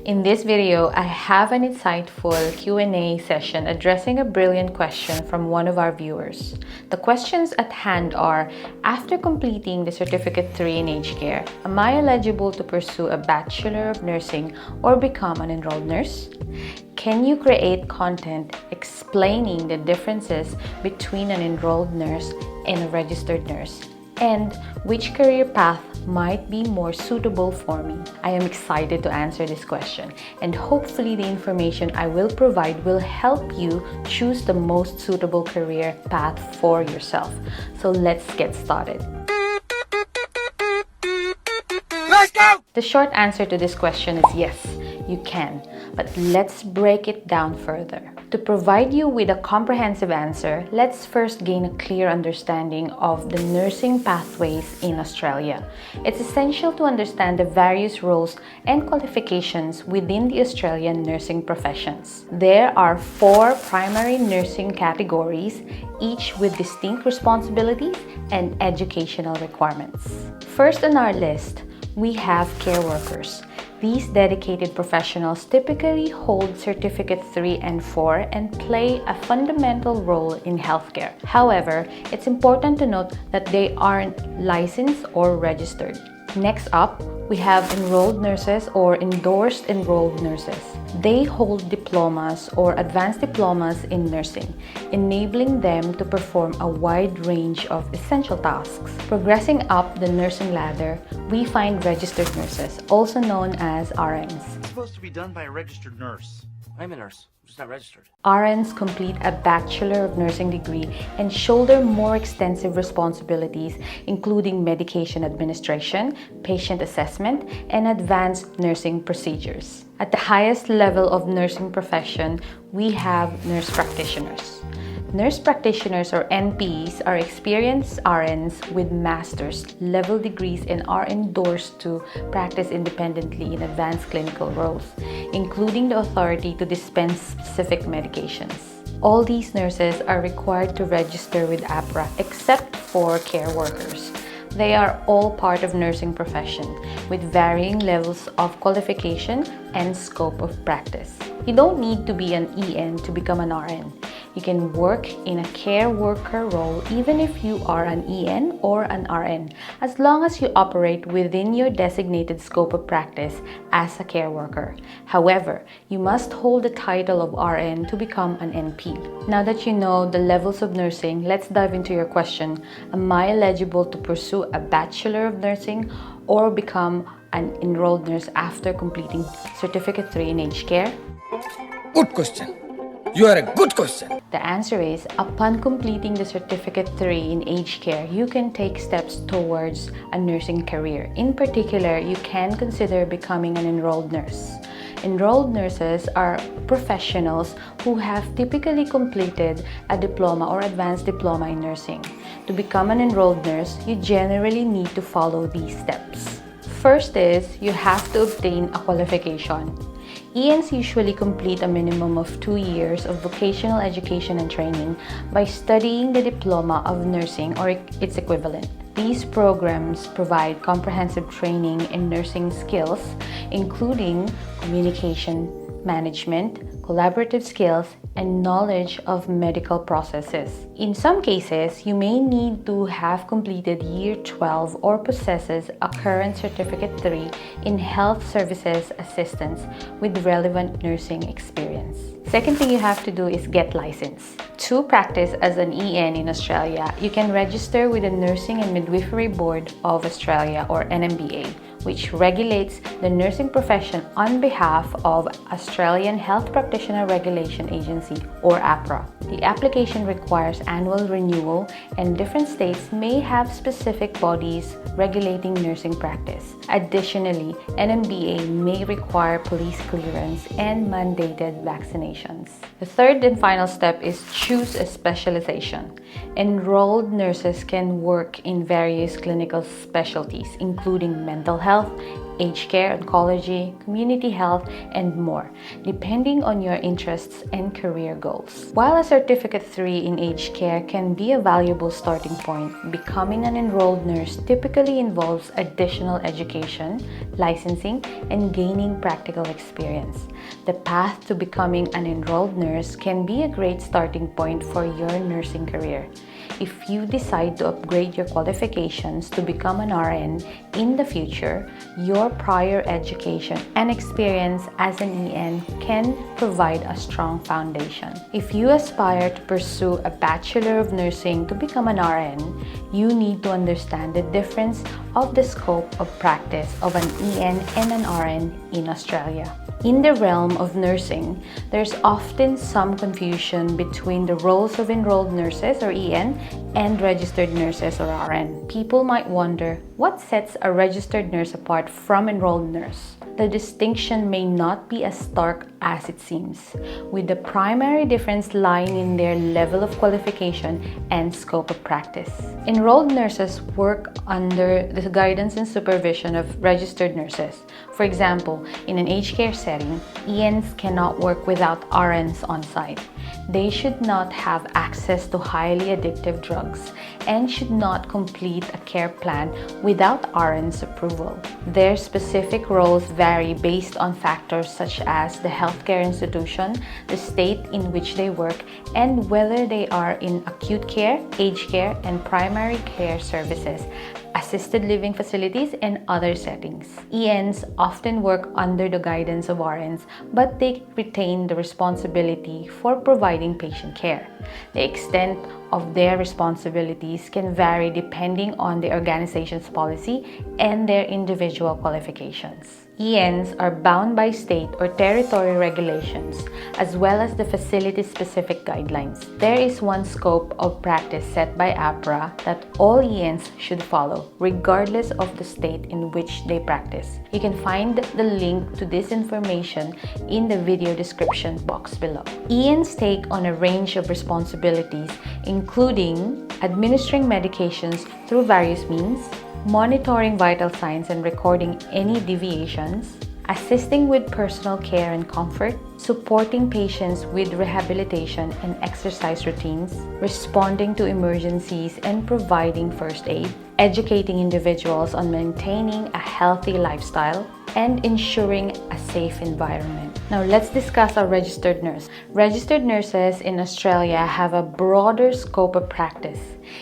In this video, I have an insightful Q&A session addressing a brilliant question from one of our viewers. The questions at hand are, after completing the Certificate 3 in Aged Care, am I eligible to pursue a Bachelor of Nursing or become an enrolled nurse? Can you create content explaining the differences between an enrolled nurse and a registered nurse? And which career path might be more suitable for me? I am excited to answer this question, and hopefully the information I will provide will help you choose the most suitable career path for yourself. So let's get started. Let's go! The short answer to this question is yes, you can. But let's break it down further. To provide you with a comprehensive answer, let's first gain a clear understanding of the nursing pathways in Australia. It's essential to understand the various roles and qualifications within the Australian nursing professions. There are 4 primary nursing categories, each with distinct responsibilities and educational requirements. First on our list, we have care workers. These dedicated professionals typically hold Certificate 3 and 4 and play a fundamental role in healthcare. However, it's important to note that they aren't licensed or registered. Next up, we have enrolled nurses or endorsed enrolled nurses. They hold diplomas or advanced diplomas in nursing, enabling them to perform a wide range of essential tasks. Progressing up the nursing ladder, we find registered nurses, also known as RNs. It's supposed to be done by a registered nurse. I'm a nurse, I'm just not registered. RNs complete a Bachelor of Nursing degree and shoulder more extensive responsibilities, including medication administration, patient assessment, and advanced nursing procedures. At the highest level of nursing profession, we have nurse practitioners. Nurse practitioners or NPs are experienced RNs with master's level degrees and are endorsed to practice independently in advanced clinical roles, including the authority to dispense specific medications. All these nurses are required to register with APRA except for care workers. They are all part of nursing profession with varying levels of qualification and scope of practice. You don't need to be an EN to become an RN. You can work in a care worker role even if you are an EN or an RN, as long as you operate within your designated scope of practice as a care worker. However, you must hold the title of RN to become an NP. Now that you know the levels of nursing, let's dive into your question. Am I eligible to pursue a Bachelor of Nursing or become an enrolled nurse after completing Certificate 3 in Aged Care? Good question. You are a good question. The answer is, upon completing the Certificate 3 in Aged Care, you can take steps towards a nursing career. In particular, you can consider becoming an enrolled nurse. Enrolled nurses are professionals who have typically completed a diploma or advanced diploma in nursing. To become an enrolled nurse, you generally need to follow these steps. First is, you have to obtain a qualification. ENs usually complete a minimum of 2 years of vocational education and training by studying the Diploma of Nursing or its equivalent. These programs provide comprehensive training in nursing skills, including communication management, collaborative skills, and knowledge of medical processes. In some cases, you may need to have completed Year 12 or possesses a current Certificate 3 in Health Services Assistance with relevant nursing experience. Second thing you have to do is get licensed. To practice as an EN in Australia, you can register with the Nursing and Midwifery Board of Australia or NMBA, which regulates the nursing profession on behalf of Australian Health Practitioner Regulation Agency or APRA. The application requires annual renewal, and different states may have specific bodies regulating nursing practice. Additionally, NMBA may require police clearance and mandated vaccinations. The third and final step is choose a specialization. Enrolled nurses can work in various clinical specialties, including mental health, aged care, oncology, community health, and more, depending on your interests and career goals. While a Certificate 3 in aged care can be a valuable starting point, becoming an enrolled nurse typically involves additional education, licensing, and gaining practical experience. The path to becoming an enrolled nurse can be a great starting point for your nursing career. If you decide to upgrade your qualifications to become an RN in the future, your prior education and experience as an EN can provide a strong foundation. If you aspire to pursue a Bachelor of Nursing to become an RN, you need to understand the difference of the scope of practice of an EN and an RN in Australia. In the realm of nursing, there's often some confusion between the roles of enrolled nurses or EN and registered nurses or RN. People might wonder, what sets a registered nurse apart from enrolled nurse? The distinction may not be as stark as it seems, with the primary difference lying in their level of qualification and scope of practice. Enrolled nurses work under the guidance and supervision of registered nurses. For example, in an aged care setting, ENs cannot work without RNs on site. They should not have access to highly addictive drugs and should not complete a care plan without RN's approval. Their specific roles vary based on factors such as the healthcare institution, the state in which they work, and whether they are in acute care, aged care, and primary care services, assisted living facilities, and other settings. ENs often work under the guidance of RNs, but they retain the responsibility for providing patient care. The extent of their responsibilities can vary depending on the organization's policy and their individual qualifications. ENs are bound by state or territory regulations, as well as the facility-specific guidelines. There is one scope of practice set by APRA that all ENs should follow, regardless of the state in which they practice. You can find the link to this information in the video description box below. ENs take on a range of responsibilities, including administering medications through various means, monitoring vital signs and recording any deviations, assisting with personal care and comfort, supporting patients with rehabilitation and exercise routines, responding to emergencies and providing first aid, educating individuals on maintaining a healthy lifestyle, and ensuring a safe environment. Now let's discuss a registered nurse. Registered nurses in Australia have a broader scope of practice.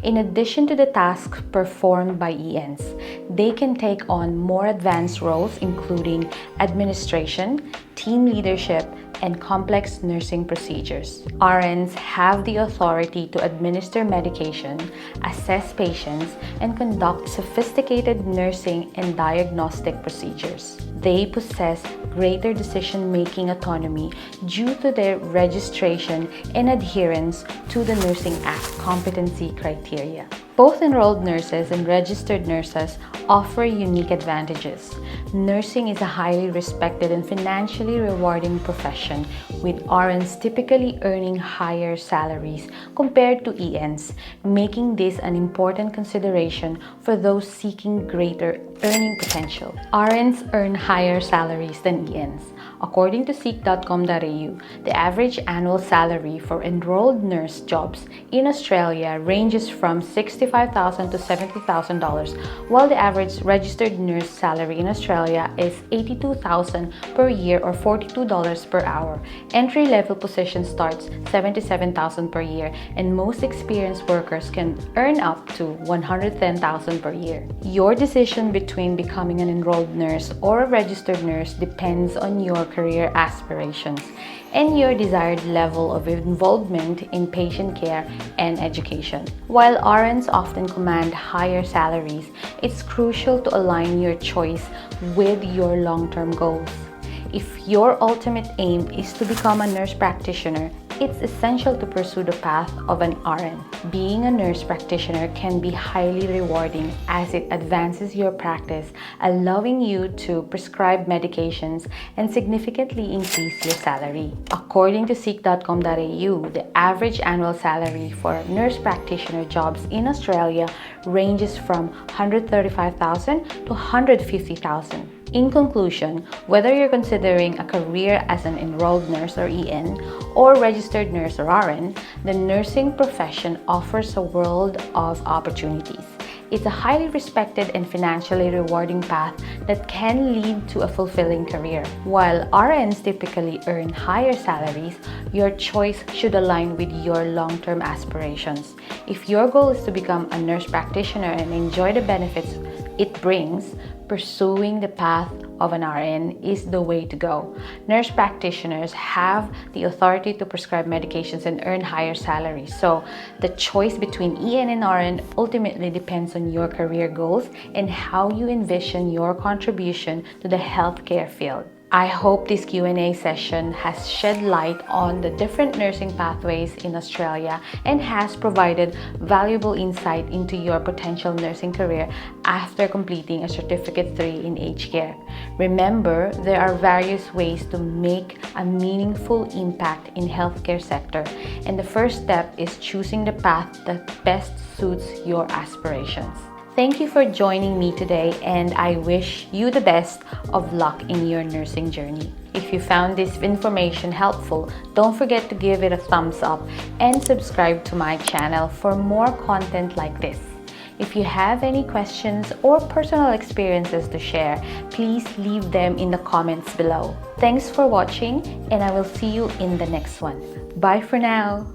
In addition to the tasks performed by ENs, they can take on more advanced roles including administration, team leadership, and complex nursing procedures. RNs have the authority to administer medication, assess patients, and conduct sophisticated nursing and diagnostic procedures. They possess greater decision-making autonomy due to their registration and adherence to the Nursing Act competency criteria. Both enrolled nurses and registered nurses offer unique advantages. Nursing is a highly respected and financially rewarding profession, with RNs typically earning higher salaries compared to ENs, making this an important consideration for those seeking greater earning potential. RNs earn higher salaries than ENs. According to seek.com.au, the average annual salary for enrolled nurse jobs in Australia ranges from $65,000 to $70,000, while the average registered nurse salary in Australia is $82,000 per year or $42 per hour. Entry-level position starts $77,000 per year, and most experienced workers can earn up to $110,000 per year. Your decision between becoming an enrolled nurse or a registered nurse depends on your career aspirations and your desired level of involvement in patient care and education. While RNs often command higher salaries, it's crucial to align your choice with your long-term goals. If your ultimate aim is to become a nurse practitioner, it's essential to pursue the path of an RN. Being a nurse practitioner can be highly rewarding as it advances your practice, allowing you to prescribe medications and significantly increase your salary. According to seek.com.au, the average annual salary for nurse practitioner jobs in Australia ranges from $135,000 to $150,000. In conclusion, whether you're considering a career as an enrolled nurse or EN or registered nurse or RN, the nursing profession offers a world of opportunities. It's a highly respected and financially rewarding path that can lead to a fulfilling career. While RNs typically earn higher salaries, your choice should align with your long-term aspirations. If your goal is to become a nurse practitioner and enjoy the benefits it brings, pursuing the path of an RN is the way to go. Nurse practitioners have the authority to prescribe medications and earn higher salaries. So the choice between EN and RN ultimately depends on your career goals and how you envision your contribution to the healthcare field. I hope this Q&A session has shed light on the different nursing pathways in Australia and has provided valuable insight into your potential nursing career after completing a Certificate 3 in aged care. Remember, there are various ways to make a meaningful impact in healthcare sector, and the first step is choosing the path that best suits your aspirations. Thank you for joining me today, and I wish you the best of luck in your nursing journey. If you found this information helpful, don't forget to give it a thumbs up and subscribe to my channel for more content like this. If you have any questions or personal experiences to share, please leave them in the comments below. Thanks for watching, and I will see you in the next one. Bye for now.